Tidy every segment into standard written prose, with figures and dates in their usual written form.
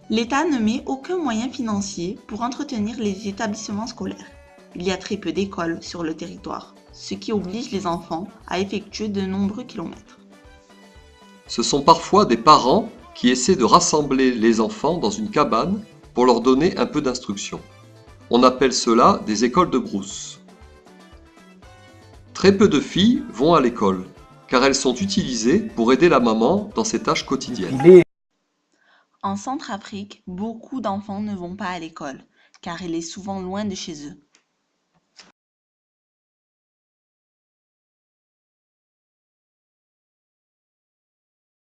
L'État ne met aucun moyen financier pour entretenir les établissements scolaires. Il y a très peu d'écoles sur le territoire, ce qui oblige les enfants à effectuer de nombreux kilomètres. Ce sont parfois des parents qui essaient de rassembler les enfants dans une cabane pour leur donner un peu d'instruction. On appelle cela des écoles de brousse. Très peu de filles vont à l'école, car elles sont utilisées pour aider la maman dans ses tâches quotidiennes. En Centrafrique, beaucoup d'enfants ne vont pas à l'école, car elle est souvent loin de chez eux.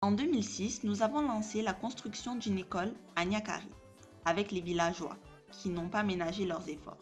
En 2006, nous avons lancé la construction d'une école à Niakari, avec les villageois, qui n'ont pas ménagé leurs efforts.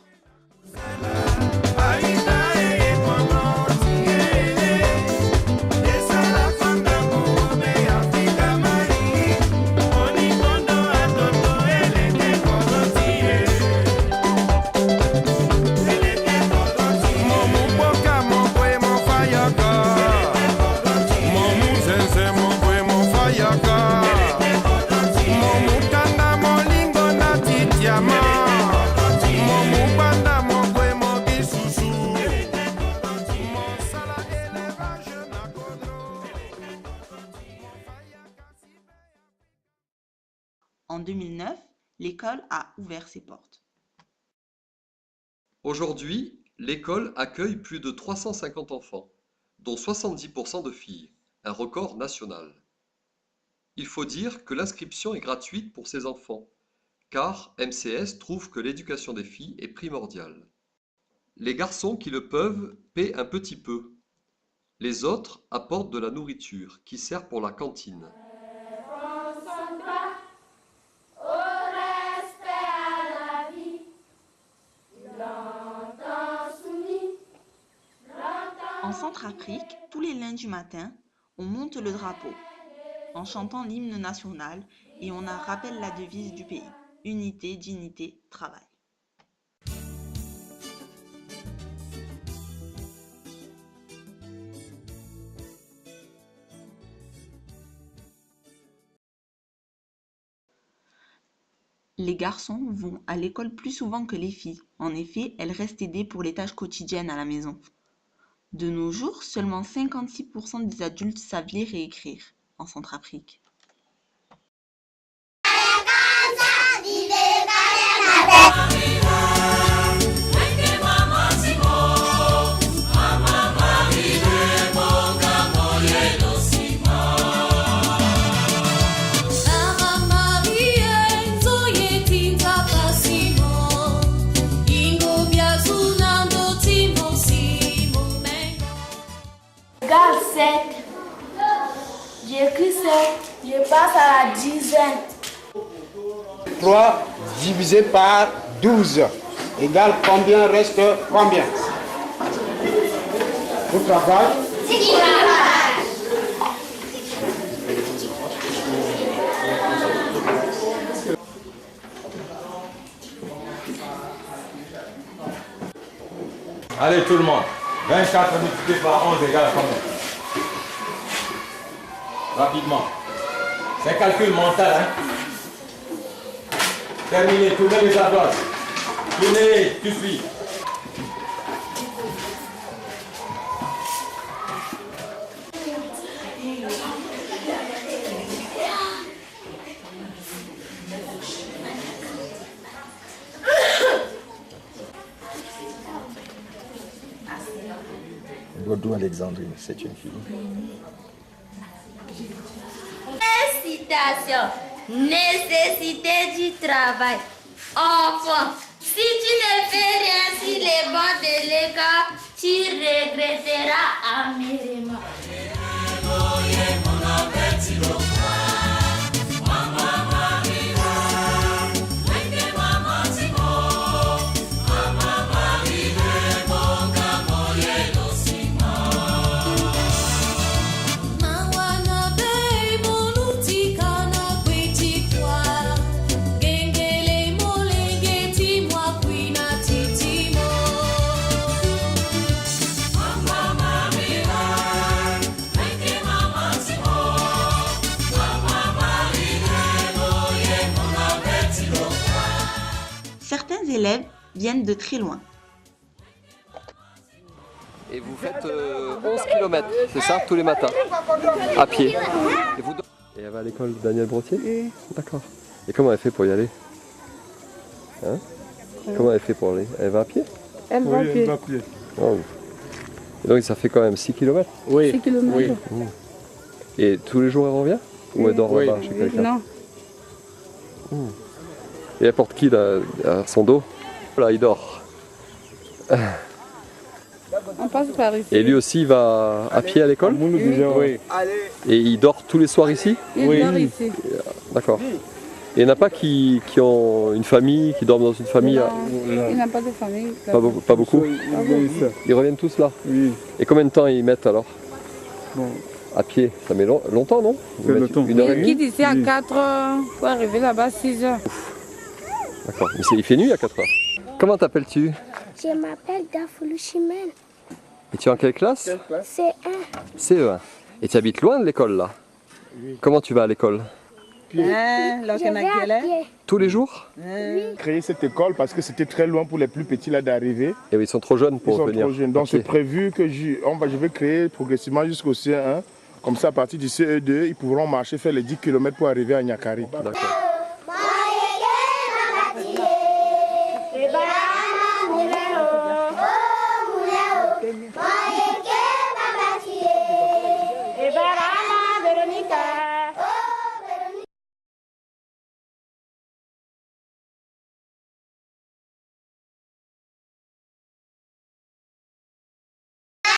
En 2009, l'école a ouvert ses portes. Aujourd'hui, l'école accueille plus de 350 enfants, dont 70% de filles, un record national. Il faut dire que l'inscription est gratuite pour ces enfants, car MCS trouve que l'éducation des filles est primordiale. Les garçons qui le peuvent paient un petit peu. Les autres apportent de la nourriture qui sert pour la cantine. En Centrafrique, tous les lundis matins, on monte le drapeau en chantant l'hymne national et on rappelle la devise du pays, unité, dignité, travail. Les garçons vont à l'école plus souvent que les filles. En effet, elles restent aidées pour les tâches quotidiennes à la maison. De nos jours, seulement 56% des adultes savent lire et écrire en Centrafrique. Égal 7. J'écris 7, je passe à la dizaine. 3 divisé par 12 égale combien reste combien? Vous travaillez? Allez tout le monde, 24 multiplié par 11 égale combien? Rapidement. C'est un calcul mental, hein? Terminé, tournez les adresses. Tournez, tu suis. Godou Alexandrine, c'est une fille. Citation. Nécessité du travail. Enfant, si tu ne fais rien sur les bancs de l'école, tu regretteras amèrement. élèves viennent de très loin. Et vous faites 11 km, c'est ça, tous les matins, à pied. Et elle va à l'école Daniel Brottier? Oui. D'accord. Et comment elle fait pour y aller? Hein? Comment elle fait pour aller? Elle va à pied? Elle va à pied. Oh. Et donc ça fait quand même 6 km? Oui. 6 km. Oui. Et tous les jours elle revient? Ou elle dort là-bas chez quelqu'un? Non. Et elle porte qui là, à son dos? Là, il dort. On passe par ici. Et lui aussi il va à pied à l'école? Oui. Et il dort tous les soirs ici? Il dort ici. D'accord. Et il n'y en a pas qui ont une famille, qui dorment dans une famille? Non, il n'a pas de famille. Pas beaucoup? Ils reviennent tous là? Oui. Et combien de temps ils mettent alors? Bon. À pied? Ça met longtemps, non? C'est longtemps. Une heure et Il demie? quitte ici à 4 h pour arriver là-bas à 6 h. D'accord. Mais il fait nuit à 4 h. Comment t'appelles-tu? Je m'appelle Dafoulou Chimène. Et tu es en quelle classe? C'est CE1. Et tu habites loin de l'école là? Oui. Comment tu vas à l'école? je vais à pied. Tous les jours? Créer cette école parce que c'était très loin pour les plus petits là d'arriver. Et oui, ils sont trop jeunes Ils pour sont venir. trop jeunes. Donc Ok. c'est prévu que je vais créer progressivement jusqu'au CE1. Comme ça, à partir du CE2, ils pourront marcher, faire les 10 km pour arriver à Niakari. D'accord.